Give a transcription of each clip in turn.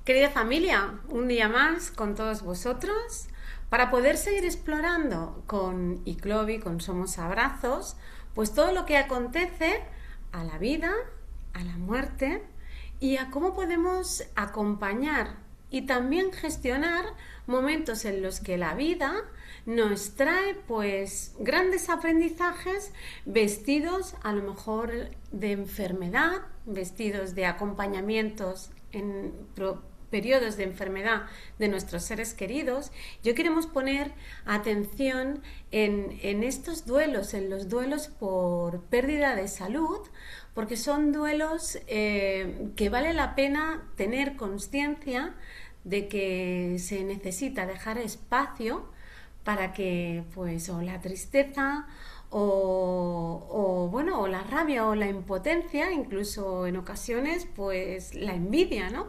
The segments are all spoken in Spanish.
Querida familia, un día más con todos vosotros para poder seguir explorando con Iclovi, con Somos Abrazos, pues todo lo que acontece a la vida, a la muerte y a cómo podemos acompañar y también gestionar momentos en los que la vida nos trae pues grandes aprendizajes vestidos a lo mejor de enfermedad, vestidos de acompañamientos en periodos de enfermedad de nuestros seres queridos. Yo queremos poner atención en estos duelos, en los duelos por pérdida de salud, porque son duelos que vale la pena tener conciencia de que se necesita dejar espacio para que pues o la tristeza o la rabia o la impotencia, incluso en ocasiones pues la envidia, ¿no?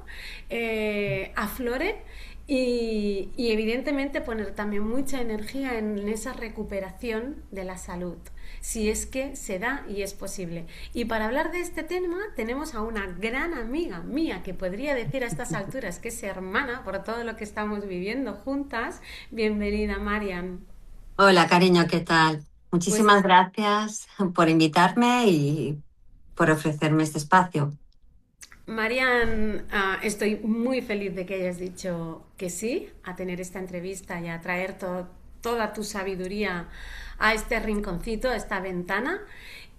Aflore y evidentemente poner también mucha energía en esa recuperación de la salud, si es que se da y es posible. Y para hablar de este tema tenemos a una gran amiga mía que podría decir a estas alturas que es hermana por todo lo que estamos viviendo juntas. Bienvenida, Marian. Hola, cariño, ¿qué tal? Pues Muchísimas gracias por invitarme y por ofrecerme este espacio. Marian, estoy muy feliz de que hayas dicho que sí a tener esta entrevista y a traer toda tu sabiduría a este rinconcito, a esta ventana.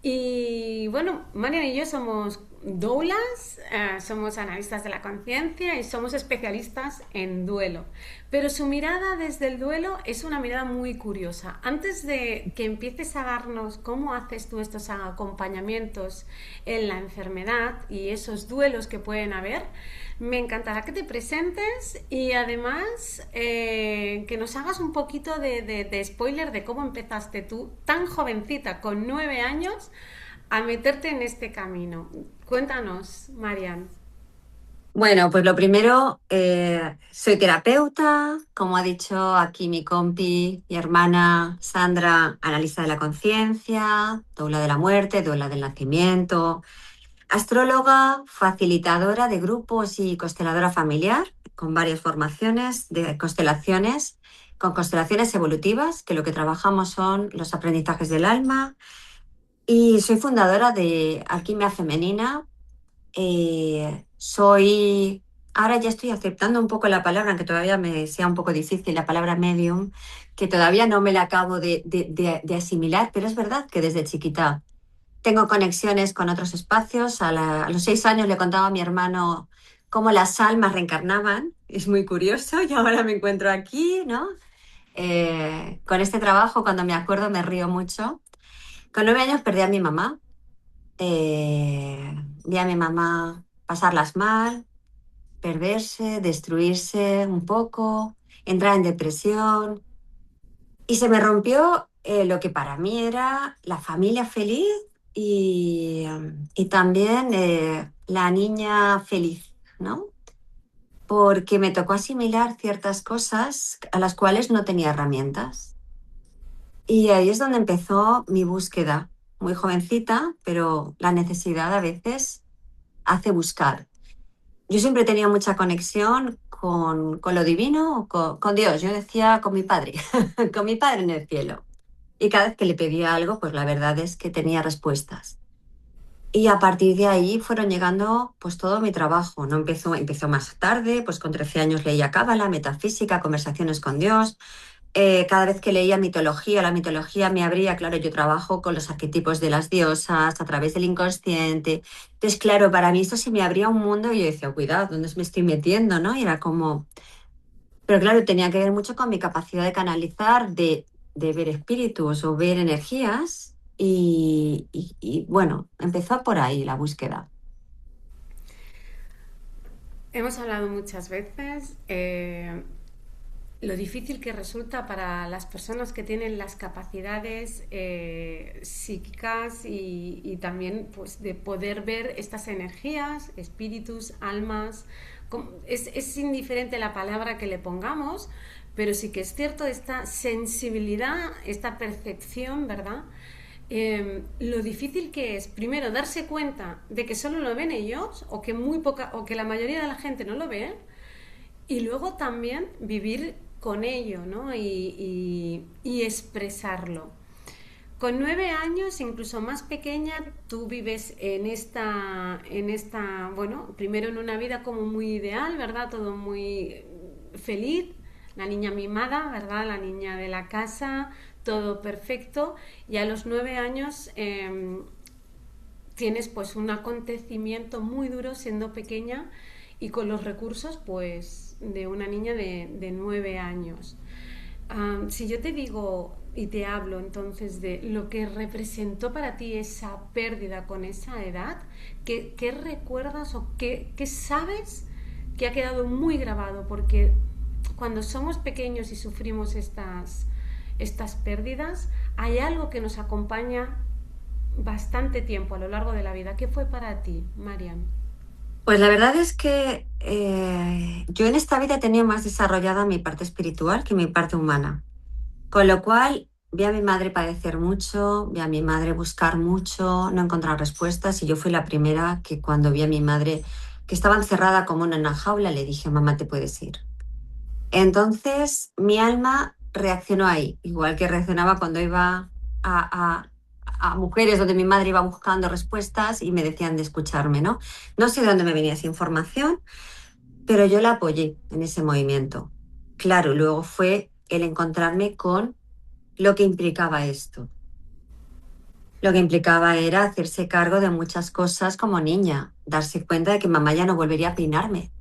Y bueno, Marian y yo somos doulas, somos analistas de la conciencia y somos especialistas en duelo. Pero su mirada desde el duelo es una mirada muy curiosa. Antes de que empieces a darnos cómo haces tú estos acompañamientos en la enfermedad y esos duelos que pueden haber, me encantará que te presentes y además que nos hagas un poquito de spoiler de cómo empezaste tú, tan jovencita, con 9 años, a meterte en este camino. Cuéntanos, Marian. Bueno, pues lo primero, soy terapeuta, como ha dicho aquí mi compi y hermana Sandra, analista de la conciencia, doula de la muerte, doula del nacimiento, astróloga, facilitadora de grupos y consteladora familiar, con varias formaciones de constelaciones, con constelaciones evolutivas, que lo que trabajamos son los aprendizajes del alma. Y soy fundadora de Alquimia Femenina. Ahora ya estoy aceptando un poco la palabra, aunque todavía me sea un poco difícil, la palabra medium, que todavía no me la acabo de asimilar, pero es verdad que desde chiquita tengo conexiones con otros espacios. A los 6 años le contaba a mi hermano cómo las almas reencarnaban. Es muy curioso y ahora me encuentro aquí, ¿no? Con este trabajo, cuando me acuerdo, me río mucho. Con 9 años perdí a mi mamá. Vi a mi mamá pasarlas mal, perderse, destruirse un poco, entrar en depresión. Y se me rompió lo que para mí era la familia feliz y también la niña feliz, ¿no? Porque me tocó asimilar ciertas cosas a las cuales no tenía herramientas. Y ahí es donde empezó mi búsqueda, muy jovencita, pero la necesidad a veces hace buscar. Yo siempre tenía mucha conexión con lo divino, con Dios. Yo decía con mi padre, con mi padre en el cielo. Y cada vez que le pedía algo, pues la verdad es que tenía respuestas. Y a partir de ahí fueron llegando pues todo mi trabajo. No empezó más tarde, pues con 13 años leía Cábala, metafísica, conversaciones con Dios. Cada vez que leía mitología, la mitología me abría, claro, yo trabajo con los arquetipos de las diosas a través del inconsciente. Entonces, claro, para mí esto se me abría un mundo y yo decía, cuidado, ¿dónde me estoy metiendo, no? Y era como, pero claro, tenía que ver mucho con mi capacidad de canalizar, de ver espíritus o ver energías y bueno, empezó por ahí la búsqueda. Hemos hablado muchas veces lo difícil que resulta para las personas que tienen las capacidades psíquicas y también pues, de poder ver estas energías, espíritus, almas. Es indiferente la palabra que le pongamos, pero sí que es cierto esta sensibilidad, esta percepción, ¿verdad? Lo difícil que es, primero, darse cuenta de que solo lo ven ellos o que muy poca o que la mayoría de la gente no lo ve, Y luego también vivir con ello, ¿no? Y expresarlo. Con 9 años, incluso más pequeña, tú vives bueno, primero en una vida como muy ideal, ¿verdad? Todo muy feliz, la niña mimada, ¿verdad? La niña de la casa, todo perfecto. Y a los 9 años tienes pues un acontecimiento muy duro siendo pequeña y con los recursos pues de una niña de 9 años. Si yo te digo y te hablo entonces de lo que representó para ti esa pérdida con esa edad, ¿qué recuerdas o qué sabes que ha quedado muy grabado? Porque cuando somos pequeños y sufrimos estas pérdidas, hay algo que nos acompaña bastante tiempo a lo largo de la vida. ¿Qué fue para ti, Marian? Pues la verdad es que yo en esta vida tenía más desarrollada mi parte espiritual que mi parte humana. Con lo cual vi a mi madre padecer mucho, vi a mi madre buscar mucho, no encontrar respuestas y yo fui la primera que cuando vi a mi madre que estaba encerrada como en una jaula le dije, mamá, te puedes ir. Entonces mi alma reaccionó ahí, igual que reaccionaba cuando iba a mujeres donde mi madre iba buscando respuestas y me decían de escucharme, ¿no? No sé de dónde me venía esa información, pero yo la apoyé en ese movimiento. Claro, luego fue el encontrarme con lo que implicaba esto. Lo que implicaba era hacerse cargo de muchas cosas como niña, darse cuenta de que mamá ya no volvería a peinarme,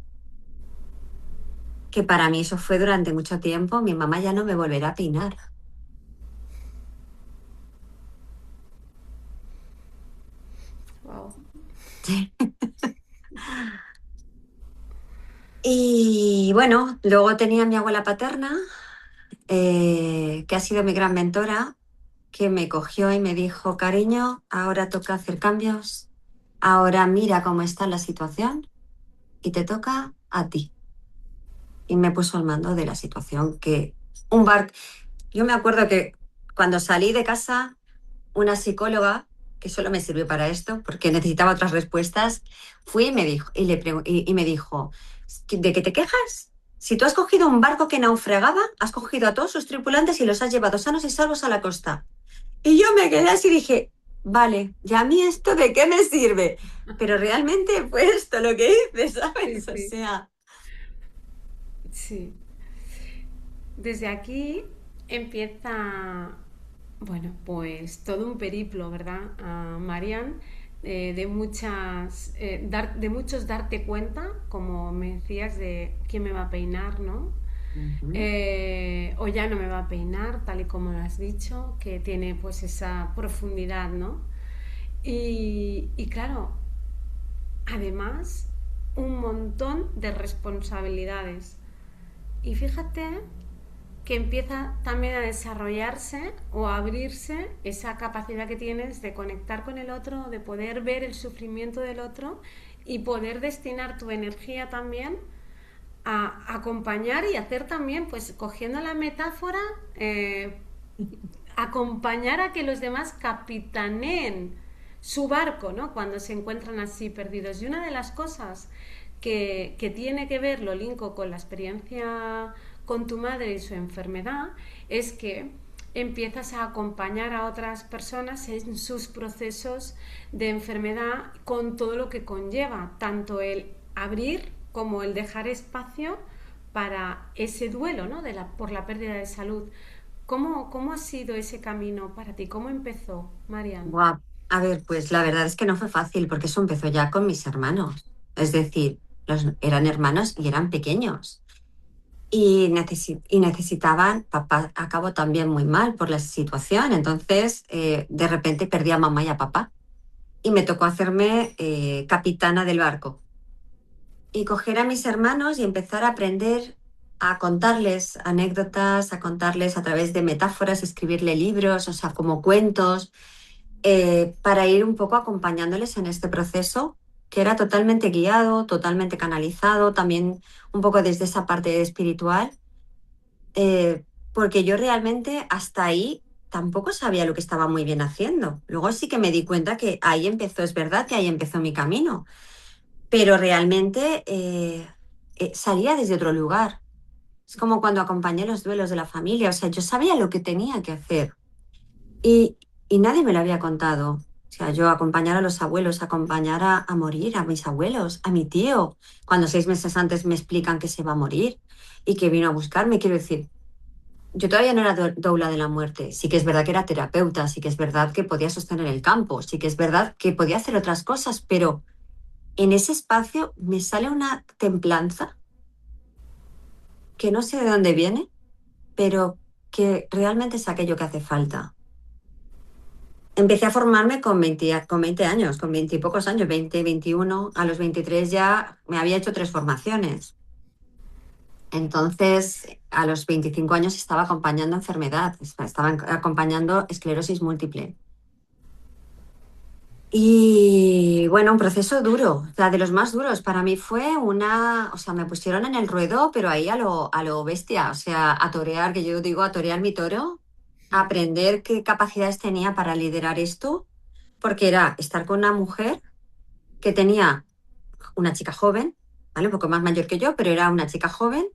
que para mí eso fue durante mucho tiempo, mi mamá ya no me volverá a peinar. Wow. Y bueno, luego tenía a mi abuela paterna, que ha sido mi gran mentora, que me cogió y me dijo, cariño, ahora toca hacer cambios, ahora mira cómo está la situación y te toca a ti. Y me puso al mando de la situación que un bar. Yo me acuerdo que cuando salí de casa, una psicóloga, que solo me sirvió para esto, porque necesitaba otras respuestas, fui y me dijo, y me dijo, ¿de qué te quejas? Si tú has cogido un barco que naufragaba, has cogido a todos sus tripulantes y los has llevado sanos y salvos a la costa. Y yo me quedé así y dije, vale, ¿y a mí esto de qué me sirve? Pero realmente fue esto lo que hice, Sí, ¿sabes? O sí, sea, sí. Desde aquí empieza, bueno, pues todo un periplo, ¿verdad, Marian? De muchos darte cuenta, como me decías, de quién me va a peinar, ¿no? ujú. O ya no me va a peinar, tal y como lo has dicho, que tiene pues esa profundidad, ¿no? Y claro, además, un montón de responsabilidades. Y fíjate que empieza también a desarrollarse o a abrirse esa capacidad que tienes de conectar con el otro, de poder ver el sufrimiento del otro y poder destinar tu energía también a acompañar y hacer también, pues cogiendo la metáfora, acompañar a que los demás capitaneen su barco, ¿no? Cuando se encuentran así perdidos. Y una de las cosas que tiene que ver, lo linko con la experiencia con tu madre y su enfermedad, es que empiezas a acompañar a otras personas en sus procesos de enfermedad con todo lo que conlleva, tanto el abrir como el dejar espacio para ese duelo, ¿no? Por la pérdida de salud. ¿Cómo ha sido ese camino para ti? ¿Cómo empezó, Marian? Guau. A ver, pues la verdad es que no fue fácil porque eso empezó ya con mis hermanos. Es decir, eran hermanos y eran pequeños. Y necesitaban, papá acabó también muy mal por la situación. Entonces, de repente perdí a mamá y a papá. Y me tocó hacerme capitana del barco. Y coger a mis hermanos y empezar a aprender a contarles anécdotas, a contarles a través de metáforas, escribirle libros, o sea, como cuentos para ir un poco acompañándoles en este proceso que era totalmente guiado, totalmente canalizado, también un poco desde esa parte espiritual, porque yo realmente hasta ahí tampoco sabía lo que estaba muy bien haciendo. Luego sí que me di cuenta que ahí empezó, es verdad que ahí empezó mi camino, pero realmente salía desde otro lugar. Es como cuando acompañé los duelos de la familia, o sea, yo sabía lo que tenía que hacer y, y nadie me lo había contado. O sea, yo acompañar a los abuelos, acompañar a morir, a mis abuelos, a mi tío, cuando 6 meses antes me explican que se va a morir y que vino a buscarme, quiero decir, yo todavía no era doula de la muerte. Sí que es verdad que era terapeuta, sí que es verdad que podía sostener el campo, sí que es verdad que podía hacer otras cosas, pero en ese espacio me sale una templanza que no sé de dónde viene, pero que realmente es aquello que hace falta. Empecé a formarme con 20 años, con 20 y pocos años, 20, 21. A los 23 ya me había hecho 3 formaciones. Entonces, a los 25 años estaba acompañando enfermedad, estaba acompañando esclerosis múltiple. Y bueno, un proceso duro, o sea, de los más duros. Para mí fue o sea, me pusieron en el ruedo, pero ahí a lo bestia, o sea, a torear, que yo digo, a torear mi toro, a aprender qué capacidades tenía para liderar esto, porque era estar con una mujer que tenía una chica joven, ¿vale? Un poco más mayor que yo, pero era una chica joven,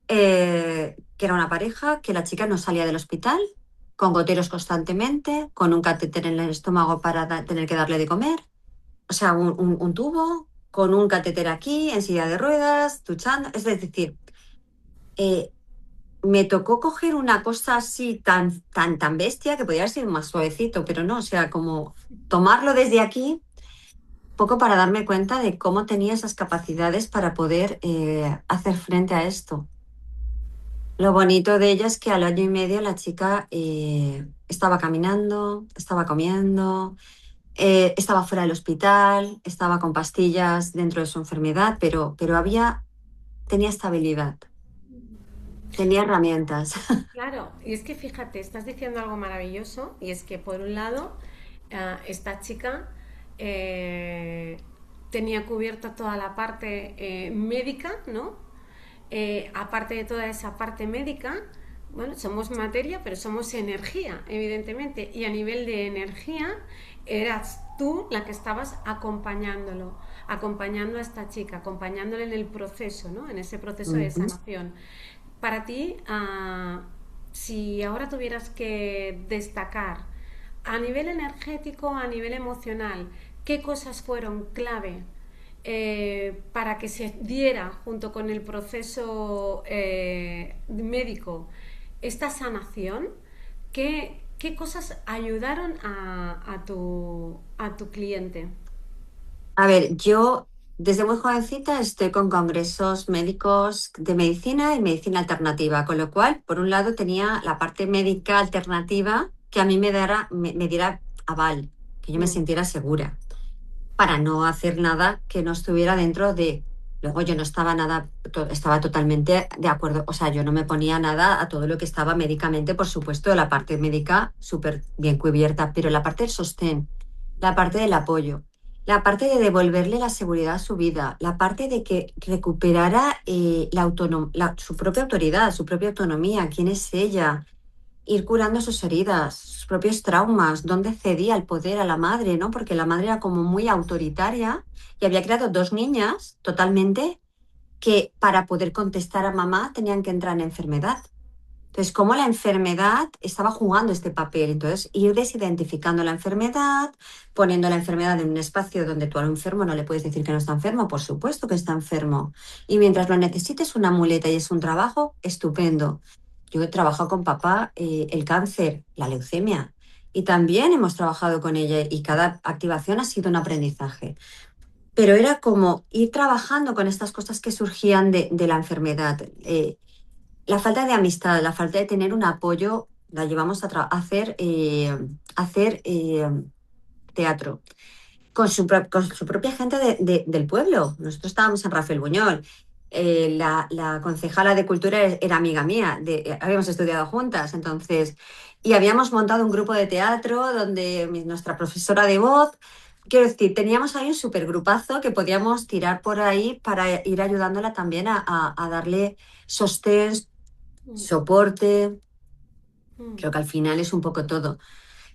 que era una pareja, que la chica no salía del hospital, con goteros constantemente, con un catéter en el estómago para tener que darle de comer, o sea, un tubo con un catéter aquí, en silla de ruedas, duchando. Es decir, eh, me tocó coger una cosa así tan, tan, tan bestia que podía haber sido más suavecito, pero no, o sea, como tomarlo desde aquí, poco para darme cuenta de cómo tenía esas capacidades para poder hacer frente a esto. Lo bonito de ella es que al año y medio la chica estaba caminando, estaba comiendo, estaba fuera del hospital, estaba con pastillas dentro de su enfermedad, pero tenía estabilidad, tenía herramientas. Claro, y es que fíjate, estás diciendo algo maravilloso, y es que por un lado, esta chica eh, tenía cubierta toda la parte médica, ¿no? Aparte de toda esa parte médica, bueno, somos materia, pero somos energía, evidentemente, y a nivel de energía eras tú la que estabas acompañando a esta chica, acompañándole en el proceso, ¿no? En ese proceso de Ujú. sanación. Para ti, si ahora tuvieras que destacar a nivel energético, a nivel emocional, ¿qué cosas fueron clave para que se diera junto con el proceso médico esta sanación? ¿Qué cosas ayudaron a tu cliente? A ver, yo desde muy jovencita estoy con congresos médicos de medicina y medicina alternativa, con lo cual, por un lado, tenía la parte médica alternativa que a mí me diera aval, que yo me Mm. sintiera segura, para no hacer nada que no estuviera dentro de... Luego yo no estaba nada, estaba totalmente de acuerdo, o sea, yo no me ponía nada a todo lo que estaba médicamente, por supuesto, la parte médica súper bien cubierta, pero la parte del sostén, la parte del apoyo, la parte de devolverle la seguridad a su vida, la parte de que recuperara su propia autoridad, su propia autonomía, quién es ella, ir curando sus heridas, sus propios traumas, dónde cedía el poder a la madre, ¿no? Porque la madre era como muy autoritaria y había creado dos niñas totalmente que para poder contestar a mamá tenían que entrar en enfermedad. Entonces, cómo la enfermedad estaba jugando este papel. Entonces, ir desidentificando la enfermedad, poniendo la enfermedad en un espacio donde tú a un enfermo no le puedes decir que no está enfermo, por supuesto que está enfermo. Y mientras lo necesites una muleta y es un trabajo, estupendo. Yo he trabajado con papá el cáncer, la leucemia, y también hemos trabajado con ella y cada activación ha sido un aprendizaje. Pero era como ir trabajando con estas cosas que surgían de la enfermedad. La falta de amistad, la falta de tener un apoyo, la llevamos a hacer teatro con su propia gente del pueblo. Nosotros estábamos en Rafael Buñol. La concejala de cultura era amiga mía, habíamos estudiado juntas, entonces, y habíamos montado un grupo de teatro donde nuestra profesora de voz, quiero decir, teníamos ahí un supergrupazo que podíamos tirar por ahí para ir ayudándola también a darle sostén, Mm. soporte. Mm. Creo que al final es un poco todo.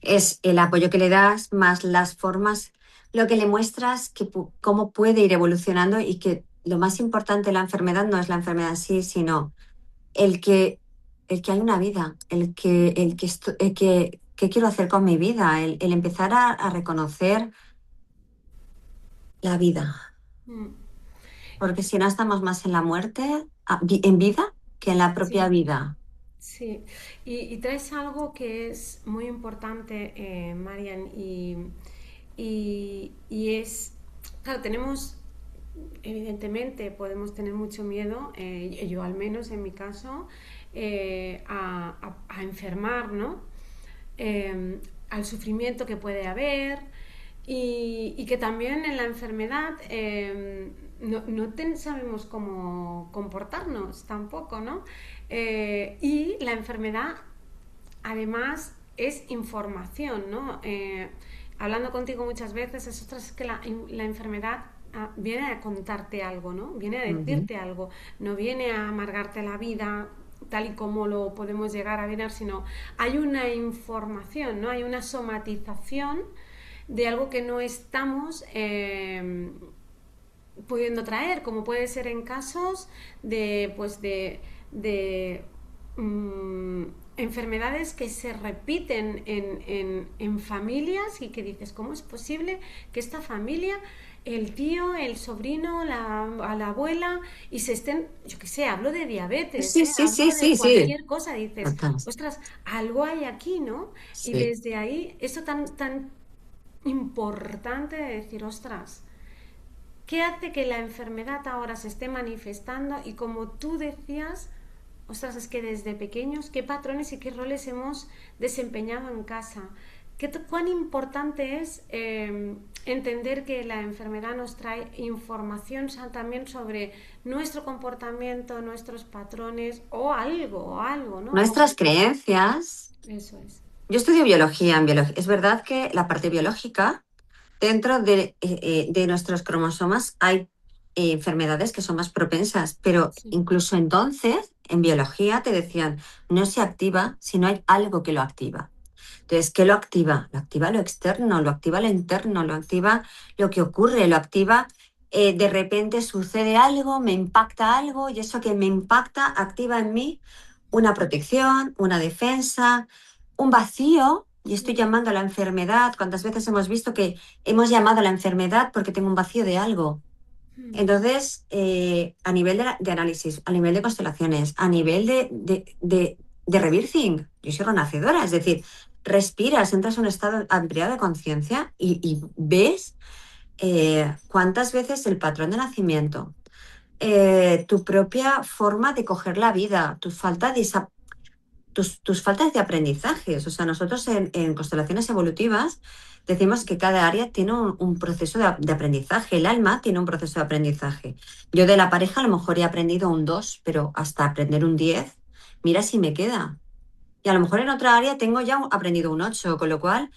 Es el apoyo que le das más las formas, lo que le muestras, cómo puede ir evolucionando y que lo más importante de la enfermedad no es la enfermedad en sí, sino el que, el que hay una vida, qué quiero hacer con mi vida, el empezar a reconocer la vida, Mm, porque si no estamos más en la muerte, en vida, que en la propia sí. vida. Sí, y traes algo que es muy importante, Marian, y es, claro, tenemos, evidentemente, podemos tener mucho miedo, yo al menos en mi caso, a enfermar, ¿no? Al sufrimiento que puede haber y que también en la enfermedad no sabemos cómo comportarnos tampoco, ¿no? Y la enfermedad además es información, ¿no? Hablando contigo muchas veces, es que la enfermedad viene a contarte algo, ¿no? Viene a Ujú. decirte algo, no viene a amargarte la vida tal y como lo podemos llegar a ver, sino hay una información, ¿no? Hay una somatización de algo que no estamos pudiendo traer, como puede ser en casos de, pues de enfermedades que se repiten en familias y que dices, ¿cómo es posible que esta familia, el tío, el sobrino, a la abuela, y se estén, yo qué sé, hablo de diabetes, Sí, sí, hablo sí, de sí, sí. cualquier cosa, dices, Total. ostras, algo hay aquí, ¿no? Y Sí. desde ahí, eso tan importante de decir, ostras, ¿qué hace que la enfermedad ahora se esté manifestando? Y como tú decías, ostras, es que desde pequeños, ¿qué patrones y qué roles hemos desempeñado en casa? ¿Cuán importante es entender que la enfermedad nos trae información también sobre nuestro comportamiento, nuestros patrones o algo, ¿no? Nuestras creencias. Eso es. Yo estudio biología. En biología. Es verdad que la parte biológica, dentro de nuestros cromosomas, hay enfermedades que son más propensas, pero Sí. incluso entonces, en biología te decían, no se activa si no hay algo que lo activa. Entonces, ¿qué lo activa? Lo activa lo externo, lo activa lo interno, lo activa lo que ocurre, lo activa, de repente sucede algo, me impacta algo y eso que me impacta activa en mí una protección, una defensa, un vacío. Y estoy Mm, llamando a la enfermedad. ¿Cuántas veces hemos visto que hemos llamado a la enfermedad porque tengo un vacío de algo? mm, Entonces, a nivel de análisis, a nivel de constelaciones, a nivel de rebirthing, yo soy renacedora, es decir, respiras, entras en un estado ampliado de conciencia y ves cuántas veces el patrón de nacimiento, tu propia forma de coger la vida, tus faltas de aprendizajes. O sea, nosotros en constelaciones evolutivas decimos que cada área tiene un proceso de aprendizaje. El alma tiene un proceso de aprendizaje. Yo de la pareja a lo mejor he aprendido un 2, pero hasta aprender un 10, mira si me queda. Y a lo mejor en otra área tengo ya aprendido un 8, con lo cual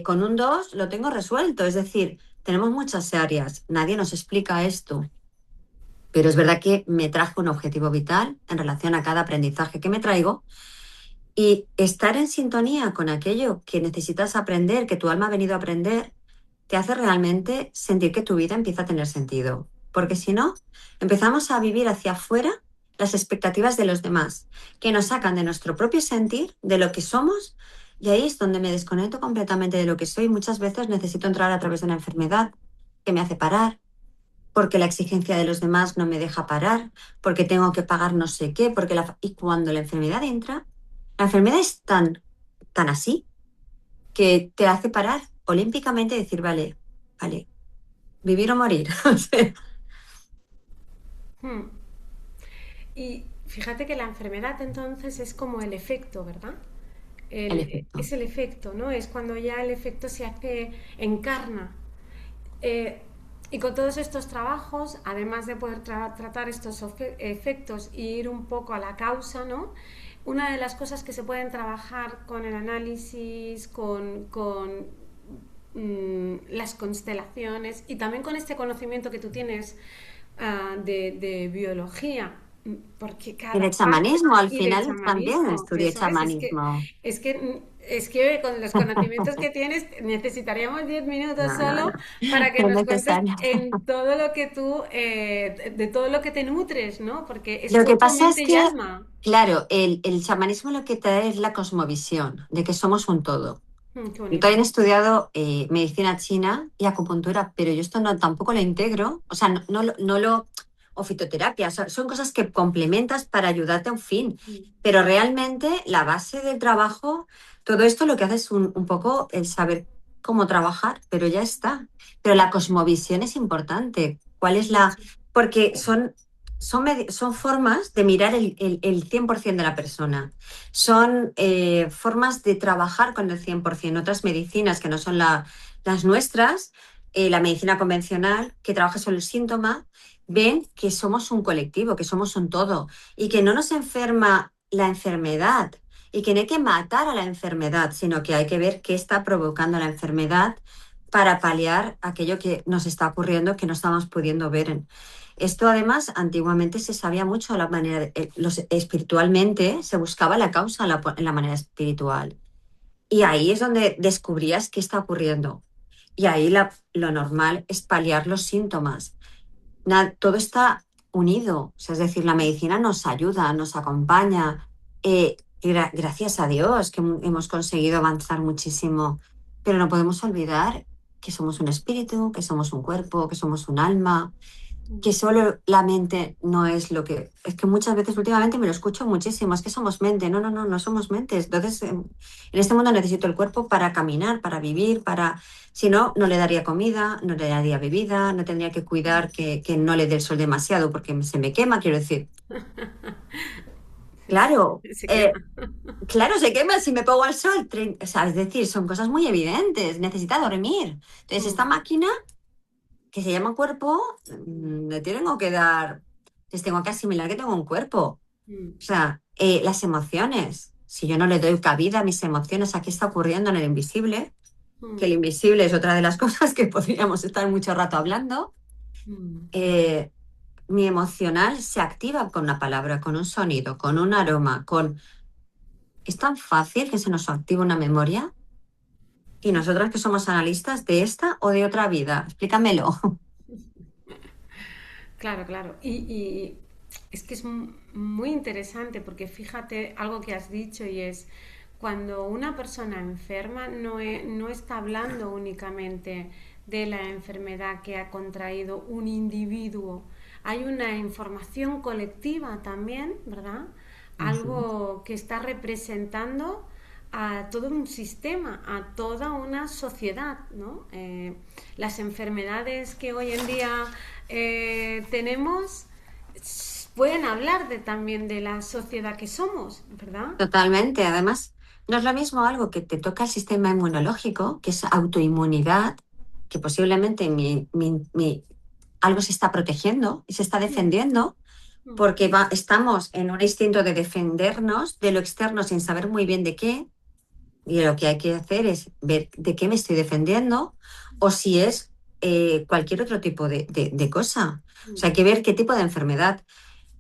con un 2 lo tengo resuelto. Es decir, tenemos muchas áreas. Nadie nos explica esto. Pero es verdad que me trajo un objetivo vital en relación a cada aprendizaje que me traigo y estar en sintonía con aquello que necesitas aprender, que tu alma ha venido a aprender, te hace realmente sentir que tu vida empieza a tener sentido. Porque si no, empezamos a vivir hacia afuera las expectativas de los demás, que nos sacan de nuestro propio sentir, de lo que somos, y ahí es donde me desconecto completamente de lo que soy. Muchas veces necesito entrar a través de una enfermedad que me hace parar, porque la exigencia de los demás no me deja parar, porque tengo que pagar no sé qué, y cuando la enfermedad entra, la enfermedad es tan así que te hace parar olímpicamente y decir, vale, vale, vivir o morir. O sea, mm. Y fíjate que la enfermedad entonces es como el efecto, ¿verdad? el efecto. Es el efecto, ¿no? Es cuando ya el efecto se hace, encarna. Eh, y con todos estos trabajos, además de poder tratar estos efectos y ir un poco a la causa, ¿no? Una de las cosas que se pueden trabajar con el análisis, con las constelaciones y también con este conocimiento que tú tienes de biología, porque Y de cada parte chamanismo, al y del final también chamanismo, estudié eso chamanismo. es que con los conocimientos que tienes necesitaríamos 10 minutos No, no, solo no, para que no es nos cuentes necesario. en todo lo que tú, de todo lo que te nutres, ¿no? Porque es Lo que cuerpo, pasa es mente y que, alma. claro, el chamanismo lo que trae es la cosmovisión, de que somos un todo. Qué Yo bonito. también he estudiado medicina china y acupuntura, pero yo esto no, tampoco lo integro, o sea, o fitoterapia, o sea, son cosas que complementas para ayudarte a un fin, Mm, pero realmente la base del trabajo, todo esto lo que hace es un poco el saber cómo trabajar, pero ya está. Pero la cosmovisión es importante. ¿Cuál es la...? mucho. Porque son formas de mirar el 100% de la persona, son formas de trabajar con el 100%. Otras medicinas que no son las nuestras, la medicina convencional, que trabaja solo el síntoma, ven que somos un colectivo, que somos un todo y que no nos enferma la enfermedad y que no hay que matar a la enfermedad, sino que hay que ver qué está provocando la enfermedad para paliar aquello que nos está ocurriendo que no estamos pudiendo ver. Esto además antiguamente se sabía mucho la manera espiritualmente se buscaba la causa en la manera espiritual y ahí es donde descubrías qué está ocurriendo y ahí lo normal es paliar los síntomas. Todo está unido, o sea, es decir, la medicina nos ayuda, nos acompaña. Gracias a Dios que hemos conseguido avanzar muchísimo, pero no podemos olvidar que somos un espíritu, que somos un cuerpo, que somos un alma, que solo la mente no es lo que... Es que muchas veces últimamente me lo escucho muchísimo, es que somos mente. No, no, no, no somos mentes. Entonces, en este mundo necesito el cuerpo para caminar, para vivir, para... Si no, no le daría comida, no le daría bebida, no tendría que cuidar que no le dé el sol demasiado porque se me quema, quiero decir. Claro, Se quema. claro, se quema si me pongo al sol. O sea, es decir, son cosas muy evidentes. Necesita dormir. Entonces, esta Mm, máquina que se llama cuerpo, le tengo que dar, les tengo que asimilar que tengo un cuerpo. mm, O sea, las emociones, si yo no le doy cabida a mis emociones, ¿a qué está ocurriendo en el invisible? Que mm, el invisible es otra de las cosas que podríamos estar mucho rato hablando. mm. Eh, Mi emocional se activa con una palabra, con un sonido, con un aroma, con... Es tan fácil que se nos activa una memoria y nosotras que somos analistas de esta o de otra vida, explícamelo. Claro, claro. Y es que es muy interesante porque fíjate algo que has dicho y es cuando una persona enferma no está hablando únicamente de la enfermedad que ha contraído un individuo. Hay una información colectiva también, ¿verdad? Algo que está representando a todo un sistema, a toda una sociedad, ¿no? Las enfermedades que hoy en día tenemos pueden hablar también de la sociedad que somos, ¿verdad? Totalmente. Además, no es lo mismo algo que te toca el sistema inmunológico, que es autoinmunidad, que posiblemente algo se está protegiendo y se está Mm, defendiendo, mm, porque estamos en un instinto de defendernos de lo externo sin saber muy bien de qué, y lo que hay que hacer es ver de qué me estoy defendiendo o si es cualquier otro tipo de cosa. O sea, mm, hay que ver qué tipo de enfermedad.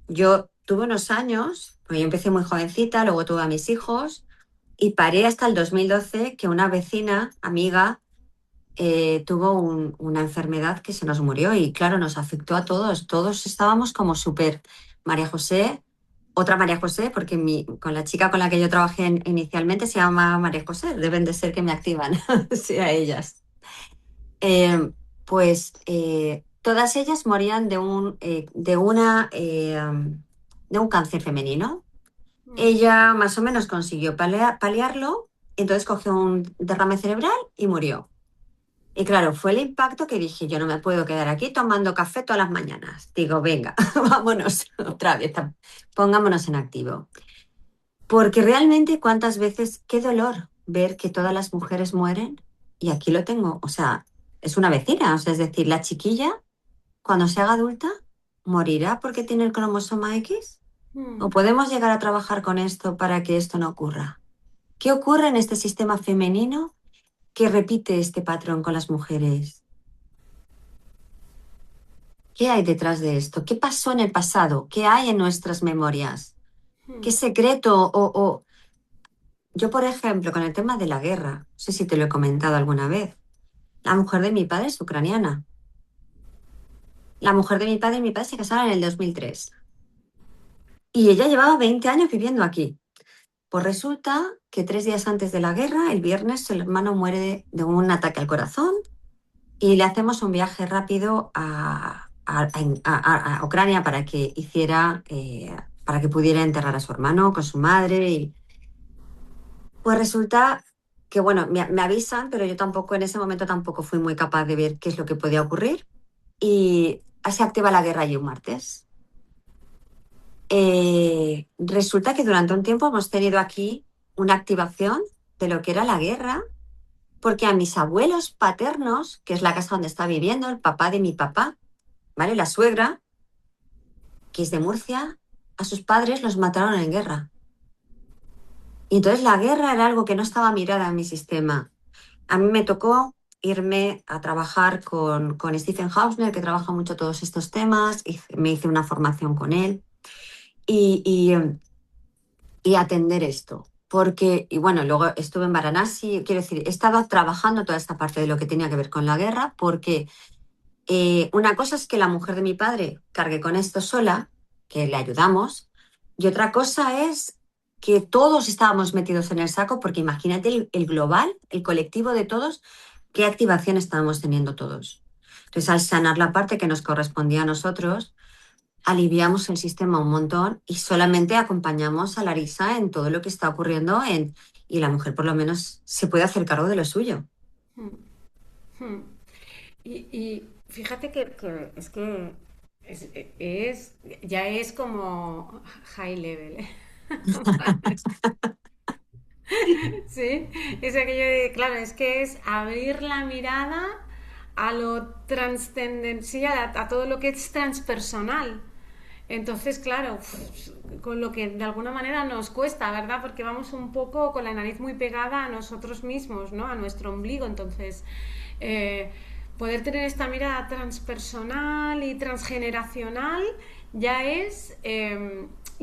Yo tuve unos años, pues yo empecé muy jovencita, luego tuve a mis hijos y paré hasta el 2012 que una vecina, amiga, tuvo una enfermedad que se nos murió y claro, nos afectó a todos. Todos estábamos como súper María José, otra María José, porque con la chica con la que yo trabajé inicialmente se llama María José, deben de ser que me activan, sí, a ellas. Todas ellas morían de un cáncer femenino. mm. Ella más o menos consiguió paliarlo, entonces cogió un derrame cerebral y murió. Y claro, fue el impacto que dije, yo no me puedo quedar aquí tomando café todas las mañanas. Digo, venga, vámonos otra vez, pongámonos en activo. Porque realmente cuántas veces, qué dolor ver que todas las mujeres mueren y aquí lo tengo, o sea, es una vecina, o sea, es decir, la chiquilla cuando se haga adulta morirá porque tiene el cromosoma X. ¿O Mm. podemos llegar a trabajar con esto para que esto no ocurra? ¿Qué ocurre en este sistema femenino que repite este patrón con las mujeres? ¿Qué hay detrás de esto? ¿Qué pasó en el pasado? ¿Qué hay en nuestras memorias? ¿Qué mm, secreto? Yo, por ejemplo, con el tema de la guerra, no sé si te lo he comentado alguna vez, la mujer de mi padre es ucraniana. La mujer de mi padre y mi padre se casaron en el 2003 y ella llevaba 20 años viviendo aquí. Pues resulta que 3 días antes de la guerra, el viernes, el hermano muere de un ataque al corazón y le hacemos un viaje rápido a Ucrania para que para que pudiera enterrar a su hermano con su madre. Pues resulta que, bueno, me avisan, pero yo tampoco, en ese momento tampoco fui muy capaz de ver qué es lo que podía ocurrir. Y se activa la guerra allí un martes. Resulta que durante un tiempo hemos tenido aquí una activación de lo que era la guerra, porque a mis abuelos paternos, que es la casa donde está viviendo el papá de mi papá, ¿vale? La suegra, que es de Murcia, a sus padres los mataron en guerra. Y entonces la guerra era algo que no estaba mirada en mi sistema. A mí me tocó irme a trabajar con Stephen Hausner, que trabaja mucho todos estos temas, y me hice una formación con él y, y, em, y atender esto. Porque, y bueno, luego estuve en Varanasi, quiero decir, he estado trabajando toda esta parte de lo que tenía que ver con la guerra, porque una cosa es que la mujer de mi padre cargue con esto sola, que le ayudamos, y otra cosa es que todos estábamos metidos en el saco, porque imagínate el global, el colectivo de todos, qué activación estábamos teniendo todos. Entonces, al sanar la parte que nos correspondía a nosotros, aliviamos el sistema un montón y solamente acompañamos a Larisa en todo lo que está ocurriendo y la mujer por lo menos se puede hacer cargo de lo suyo. mm, mm. Y fíjate que es que ya es como high level, ¿eh? Sí, es aquello de, claro, es que es abrir la mirada a lo trascendencial, a todo lo que es transpersonal. Entonces, claro, con lo que de alguna manera nos cuesta, ¿verdad? Porque vamos un poco con la nariz muy pegada a nosotros mismos, ¿no? A nuestro ombligo. Entonces, eh, poder tener esta mirada transpersonal y transgeneracional ya es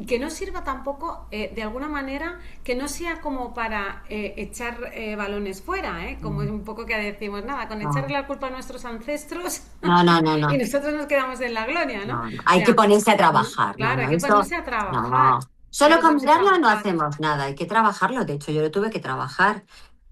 que no sirva tampoco de alguna manera que no sea como para echar balones fuera, como es un poco que decimos nada, con echarle No, la culpa a nuestros ancestros no, no, no, y no. nosotros nos quedamos en la gloria, ¿no? No, no. O Hay que sea, ponerse a ¿no? trabajar. No, Claro, hay no, que eso ponerse a trabajar, no. hay Solo que con ponerse a mirarlo no trabajar. hacemos nada, hay que trabajarlo. De hecho, yo lo tuve que trabajar.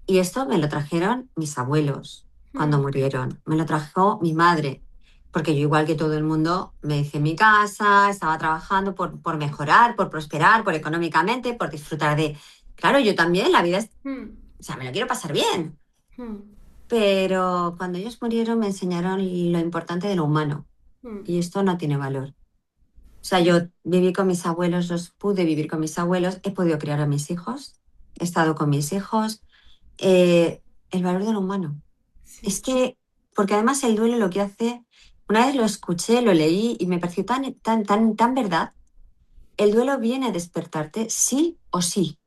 Y esto me lo trajeron mis abuelos cuando Mm, murieron. Me lo trajo mi madre. Porque yo, igual que todo el mundo, me hice mi casa, estaba trabajando por mejorar, por prosperar, por económicamente, por disfrutar de. Claro, yo también, la vida es. mm, O sea, me lo quiero pasar bien. mm, Pero cuando ellos murieron me enseñaron lo importante de lo humano. mm, Y esto no tiene valor. O sea, yo viví con mis abuelos, los pude vivir con mis abuelos, he podido criar a mis hijos, he estado con mis hijos. El valor de lo humano. Es sí. que, porque además el duelo lo que hace, una vez lo escuché, lo leí y me pareció tan verdad. El duelo viene a despertarte sí o sí.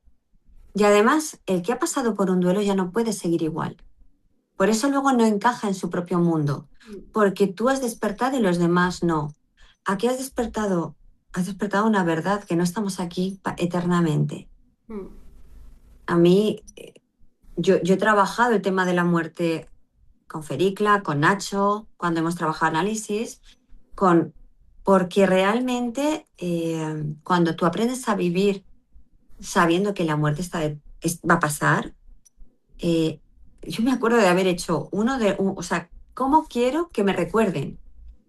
Y además, el que ha pasado por un duelo ya no puede seguir igual. Por eso luego no encaja en su propio mundo, Mm, porque tú has despertado y los demás no. Aquí has despertado una verdad que no estamos aquí eternamente. mm, A mí, yo he trabajado el tema de la muerte con Fericla, con Nacho, cuando hemos trabajado análisis, con, porque realmente cuando tú aprendes a vivir sabiendo que la muerte va a pasar, eh, yo me acuerdo de haber hecho o sea, ¿cómo quiero que me recuerden?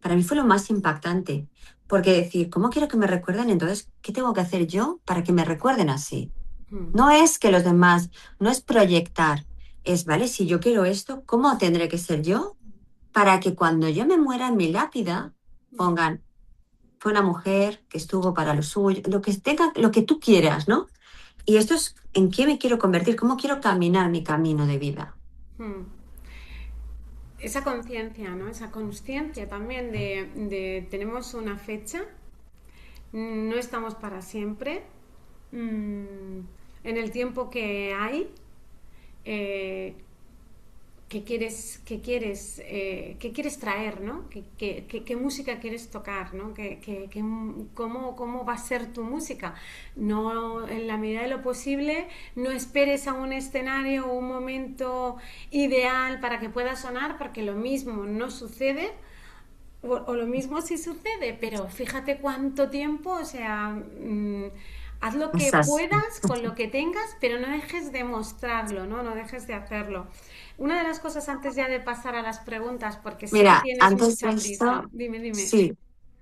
Para mí fue lo más impactante, porque decir, ¿cómo quiero que me recuerden? Entonces, ¿qué tengo que hacer yo para que me recuerden así? mm, No es que los demás, no es proyectar, es, ¿vale? Si yo quiero esto, ¿cómo tendré que ser yo para que cuando yo me muera en mi lápida pongan, fue una mujer que estuvo para lo suyo, lo que tenga, lo que tú quieras, ¿no? Y esto es en qué me quiero convertir, cómo quiero caminar mi camino de vida. mm. Esa conciencia, ¿no? Esa consciencia también de tenemos una fecha, no estamos para siempre, en el tiempo que hay, eh, qué quieres traer, ¿no? Qué música quieres tocar, ¿no? Cómo va a ser tu música. No, en la medida de lo posible, no esperes a un escenario o un momento ideal para que pueda sonar, porque lo mismo no sucede o lo mismo sí sucede, pero fíjate cuánto tiempo, o sea, haz lo que Esas. puedas con lo que tengas, pero no dejes de mostrarlo, ¿no? No dejes de hacerlo. Una de las cosas antes ya de pasar a las preguntas, porque sé que Mira, tienes antes mucha de prisa, esto, dime, dime. sí,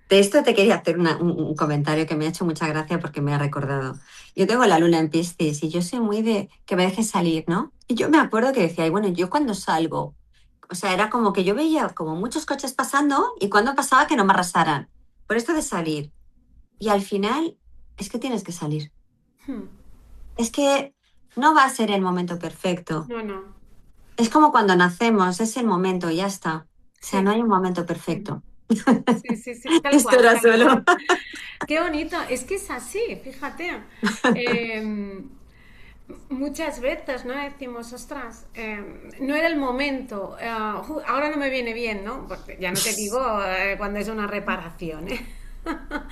de esto te quería hacer un comentario que me ha hecho mucha gracia porque me ha recordado. Yo tengo la luna en Piscis y yo soy muy de que me dejes salir, ¿no? Y yo me acuerdo que decía, y bueno, yo cuando salgo, o sea, era como que yo veía como muchos coches pasando y cuando pasaba que no me arrasaran. Por esto de salir. Y al final es que tienes que salir. Hmm. Es que no va a ser el momento perfecto. No, no. Es como cuando nacemos, es el momento y ya está. O sea, no Sí. hay un momento Ujú. perfecto. Sí, sí, sí, tal Esto cual, era tal solo. cual. Qué bonito, es que es así, fíjate. Eh, Muchas veces, ¿no? Decimos, ostras, no era el momento, ahora no me viene bien, ¿no? Porque ya no te digo cuando es una reparación, ¿eh?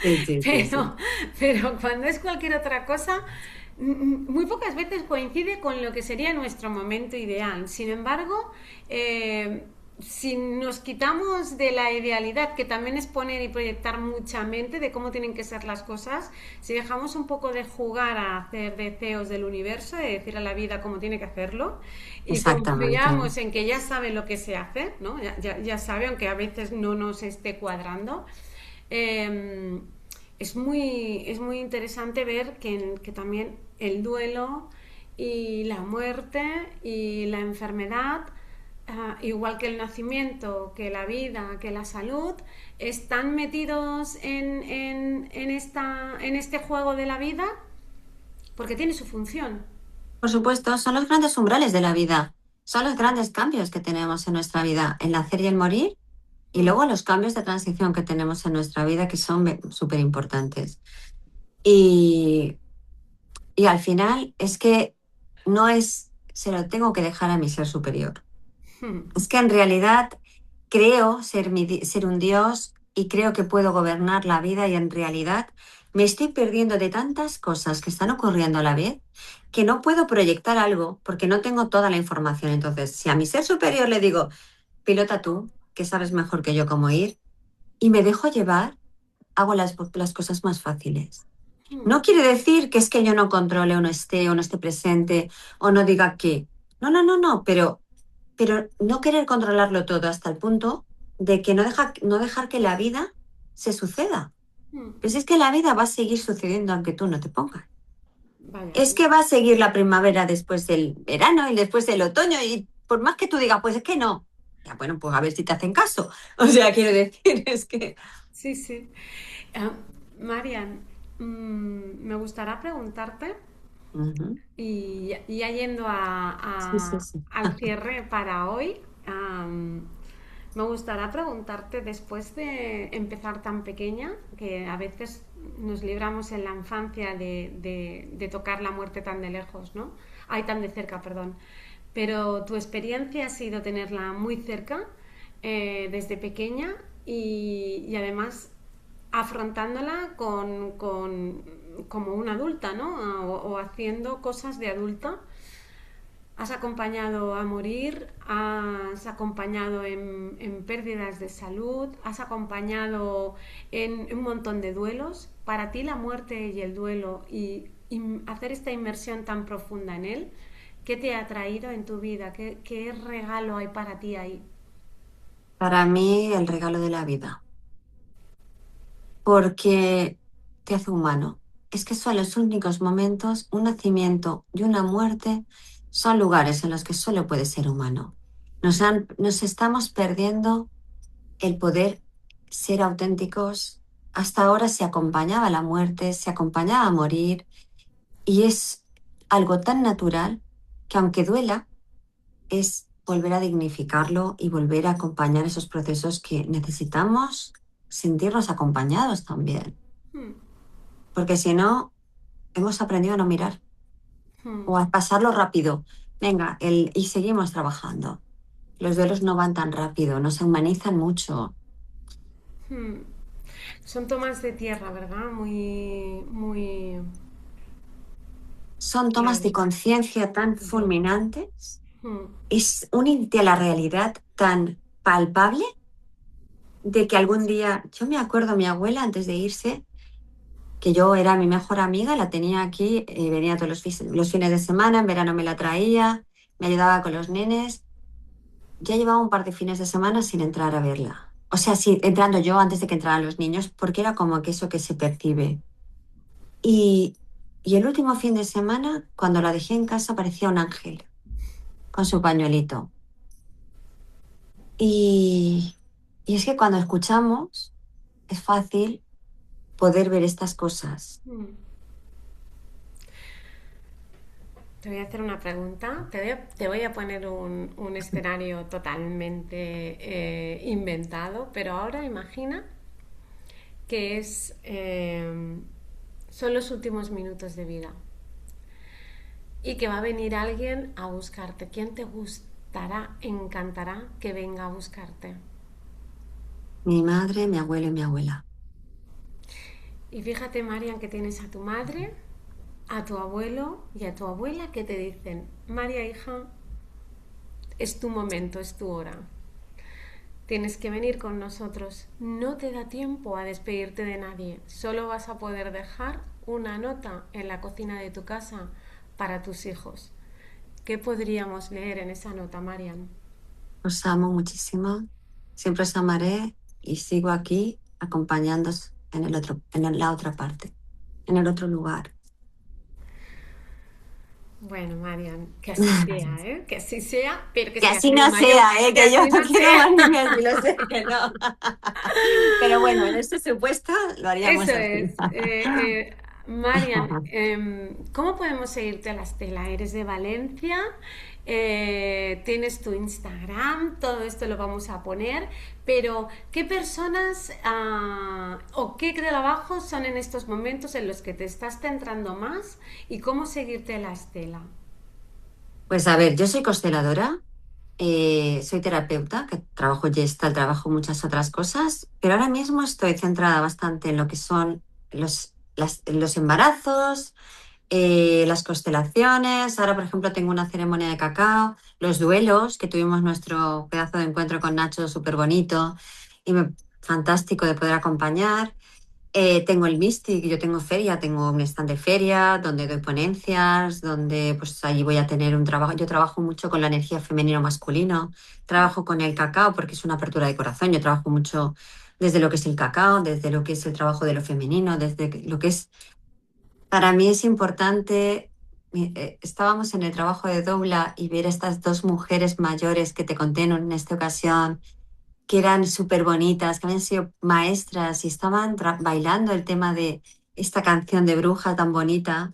Sí, sí, sí, sí. pero, pero cuando es cualquier otra cosa, muy pocas veces coincide con lo que sería nuestro momento ideal. Sin embargo, si nos quitamos de la idealidad, que también es poner y proyectar mucha mente de cómo tienen que ser las cosas, si dejamos un poco de jugar a hacer deseos del universo, de decir a la vida cómo tiene que hacerlo, y Exactamente. confiamos en que ya sabe lo que se hace, ¿no? Ya sabe, aunque a veces no nos esté cuadrando, eh, es muy interesante ver que también el duelo y la muerte y la enfermedad, igual que el nacimiento, que la vida, que la salud, están metidos en este juego de la vida porque tiene su función. Por supuesto, son los grandes umbrales de la vida. Son los grandes cambios que tenemos en nuestra vida, el nacer y el morir, y Mm, luego los cambios de transición que tenemos en nuestra vida que son súper importantes. Y, y al final es que no es, se lo tengo que dejar a mi ser superior. mm, Es que en realidad creo ser, ser un Dios y creo que puedo gobernar la vida y en realidad me estoy perdiendo de tantas cosas que están ocurriendo a la vez que no puedo proyectar algo porque no tengo toda la información. Entonces, si a mi ser superior le digo, pilota tú, que sabes mejor que yo cómo ir, y me dejo llevar, hago las cosas más fáciles. mm, No quiere decir que es que yo no controle o no esté presente o no diga qué. No, no, no, no, pero no querer controlarlo todo hasta el punto de que no dejar que la vida se suceda. mm. Pues es que la vida va a seguir sucediendo aunque tú no te pongas. Vaya, Es que va a seguir la primavera después del verano y después del otoño y por más que tú digas, pues es que no. Ya, bueno, pues a ver si te hacen caso. O sea, quiero decir, es que... sí, sí. Ah, Marian, me gustaría preguntarte, Ujú. y ya yendo Sí, sí, sí. al cierre para hoy, me gustaría preguntarte, después de empezar tan pequeña, que a veces nos libramos en la infancia de tocar la muerte tan de lejos, ¿no? Ay, tan de cerca, perdón. Pero tu experiencia ha sido tenerla muy cerca, desde pequeña, y además afrontándola como una adulta, ¿no? O haciendo cosas de adulta. Has acompañado a morir, has acompañado en pérdidas de salud, has acompañado en un montón de duelos. Para ti la muerte y el duelo y hacer esta inmersión tan profunda en él, ¿qué te ha traído en tu vida? ¿Qué regalo hay para ti ahí? Para mí, el regalo de la vida. Porque te hace humano. Es que son los únicos momentos, un nacimiento y una muerte, son lugares en los que solo puedes ser humano. Nos estamos perdiendo el poder ser auténticos. Hasta ahora se acompañaba la muerte, se acompañaba a morir, y es algo tan natural que aunque duela, es volver a dignificarlo y volver a acompañar esos procesos que necesitamos sentirnos acompañados también. Hmm, Porque si no, hemos aprendido a no mirar hmm, o a pasarlo rápido. Venga, y seguimos trabajando. Los duelos no van tan rápido, no se humanizan mucho. Hmm. Son tomas de tierra, ¿verdad? Muy, muy, Son tomas claro. de conciencia tan Ujú. fulminantes, Hmm. es unirte a la realidad tan palpable de que algún día, yo me acuerdo, mi abuela antes de irse, que yo era mi mejor amiga, la tenía aquí, venía todos los fines de semana, en verano me la traía, me ayudaba con los nenes. Ya llevaba un par de fines de semana sin entrar a verla. O sea, sí, entrando yo antes de que entraran los niños, porque era como que eso que se percibe. Y, y el último fin de semana, cuando la dejé en casa, parecía un ángel con su pañuelito. Y, y es que cuando escuchamos, es fácil poder ver estas cosas. Hmm. Te voy a hacer una pregunta. Te voy a poner un escenario totalmente inventado, pero ahora imagina que son los últimos minutos de vida y que va a venir alguien a buscarte. ¿Quién te gustará, encantará que venga a buscarte? Mi madre, mi abuelo y mi abuela. Y fíjate, Marian, que tienes a tu madre, a tu abuelo y a tu abuela que te dicen, María, hija, es tu momento, es tu hora. Tienes que venir con nosotros. No te da tiempo a despedirte de nadie. Solo vas a poder dejar una nota en la cocina de tu casa para tus hijos. ¿Qué podríamos leer en esa nota, Marian? Os amo muchísimo. Siempre os amaré y sigo aquí acompañándoos en el otro, la otra parte, en el otro lugar. Bueno, Marian, que así sea, ¿eh? Que así sea, pero que Que seas así muy no mayor, sea, ¿eh? que Que yo así no no quiero sea. más niños y lo sé que no. Pero bueno, en este supuesto lo Eso haríamos así. es. Marian, ¿cómo podemos seguirte a la estela? ¿Eres de Valencia? Tienes tu Instagram, todo esto lo vamos a poner, pero ¿qué personas o qué trabajos son en estos momentos en los que te estás centrando más y cómo seguirte a la estela? Pues a ver, yo soy consteladora, soy terapeuta, que trabajo Gestalt, trabajo muchas otras cosas, pero ahora mismo estoy centrada bastante en lo que son los embarazos, las constelaciones. Ahora, por ejemplo, tengo una ceremonia de cacao, los duelos, que tuvimos nuestro pedazo de encuentro con Nacho súper bonito y fantástico de poder acompañar. Tengo el Mystic, yo tengo feria, tengo un stand de feria donde doy ponencias, donde pues allí voy a tener un trabajo. Yo trabajo mucho con la energía femenino-masculino, trabajo con el cacao porque es una apertura de corazón, yo trabajo mucho desde lo que es el cacao, desde lo que es el trabajo de lo femenino, desde lo que es, para mí es importante, estábamos en el trabajo de Dobla y ver a estas dos mujeres mayores que te conté en esta ocasión que eran súper bonitas, que habían sido maestras y estaban bailando el tema de esta canción de bruja tan bonita,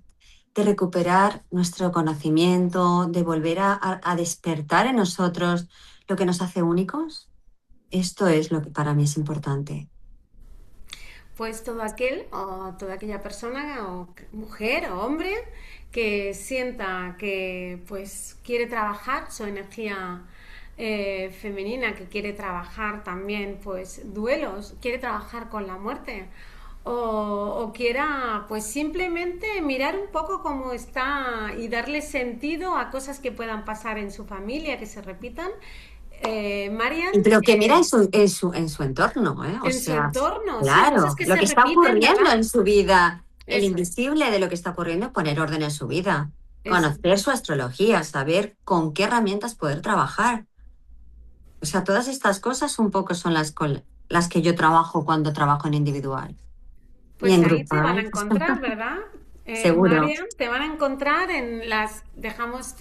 de recuperar nuestro conocimiento, de volver a despertar en nosotros lo que nos hace únicos. Esto es lo que para mí es importante. Pues todo aquel o toda aquella persona o mujer o hombre que sienta que pues quiere trabajar su energía femenina, que quiere trabajar también pues duelos, quiere trabajar con la muerte o quiera pues simplemente mirar un poco cómo está y darle sentido a cosas que puedan pasar en su familia, que se repitan. Marian, Pero que mira en su entorno, ¿eh? O en su sea, entorno, sí, cosas claro, que lo se que está repiten, ocurriendo ¿verdad? en su vida, el Eso es, invisible de lo que está ocurriendo, poner orden en su vida, eso. conocer su astrología, saber con qué herramientas poder trabajar. O sea, todas estas cosas un poco son las que yo trabajo cuando trabajo en individual y Pues en ahí te van a grupal, encontrar, ¿verdad? seguro. Marian, te van a encontrar dejamos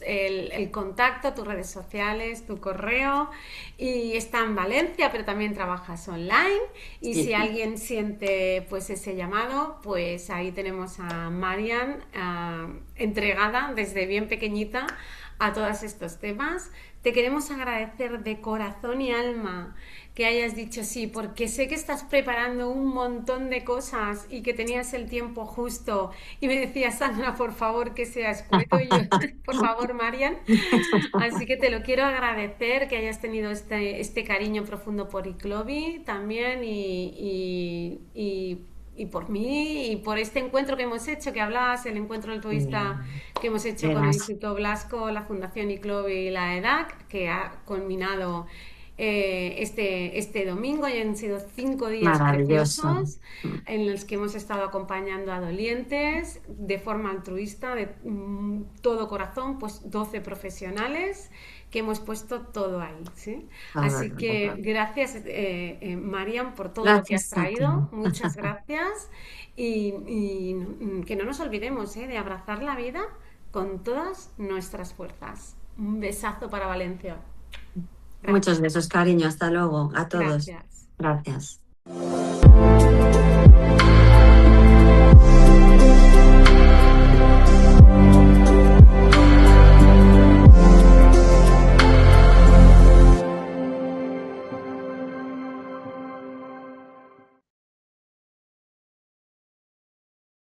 el contacto, tus redes sociales, tu correo, y está en Valencia, pero también trabajas online, y si Sí. alguien siente pues ese llamado, pues ahí tenemos a Marian entregada desde bien pequeñita a todos estos temas. te queremos agradecer de corazón y alma que hayas dicho sí, porque sé que estás preparando un montón de cosas y que tenías el tiempo justo. Y me decía, Sandra, por favor, que sea escueto. Y yo, por favor, Marian. Así que te lo quiero agradecer, que hayas tenido este cariño profundo por Iclovi también y por mí y por este encuentro que hemos hecho, que hablabas, el encuentro altruista que hemos hecho con el Verás, Instituto Blasco, la Fundación Iclovi y la EDAC, que ha culminado este domingo y han sido 5 días maravilloso. preciosos en los que hemos estado acompañando a dolientes de forma altruista, de todo corazón, pues 12 profesionales que hemos puesto todo ahí, ¿sí? Así que gracias, Marian, por todo lo que has Gracias a ti. traído, muchas gracias y que no nos olvidemos de abrazar la vida con todas nuestras fuerzas. Un besazo para Valencia. Muchos Gracias, besos, cariño. Hasta luego a todos. gracias. Gracias.